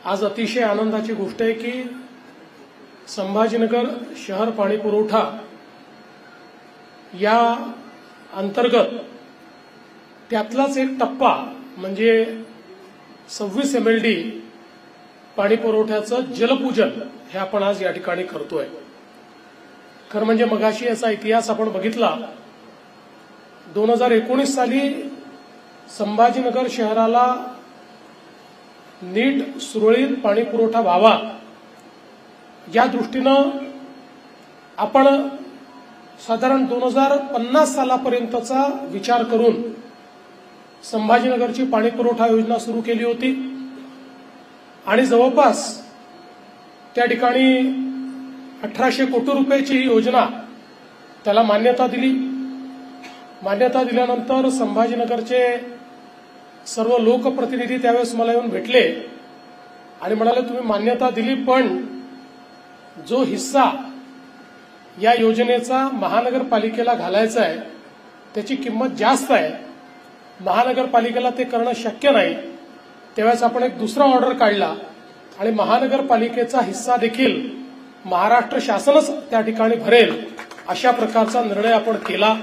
आज अतिशय आनंदाची गोष्ट आहे की संभाजीनगर शहर पाणी पुरवठा या अंतर्गत त्यातलाच एक टप्पा म्हणजे 26 MLD पाणी पुरवठ्याचं जलपूजन हे आपण आज या ठिकाणी करतोय। खरं म्हणजे मगाशी याचा इतिहास आपण बघितला। 2019 साली संभाजीनगर शहराला नीट सुरळीत पाणी पुरवठा व्हावा या दृष्टीनं आपण साधारण 2050 सालापर्यंतचा विचार करून संभाजीनगरची पाणी पुरवठा योजना सुरू केली होती आणि जवळपास त्या ठिकाणी 1800 कोटी रुपयाची ही योजना त्याला मान्यता दिली। मान्यता दिल्यानंतर संभाजीनगरचे सर्व लोकप्रतिनिधी त्यावेळेस मला येऊन भेटले आणि म्हणाले तुम्ही मान्यता दिली पण जो हिस्सा या योजनेचा महानगरपालिकेला घालायचा आहे त्याची किंमत जास्त आहे, महानगरपालिकेला ते करणं शक्य नाही। त्यावेळेस आपण एक दुसरा ऑर्डर काढला आणि महानगरपालिकेचा हिस्सा देखील महाराष्ट्र शासनच त्या ठिकाणी भरेल अशा प्रकारचा निर्णय आपण केला।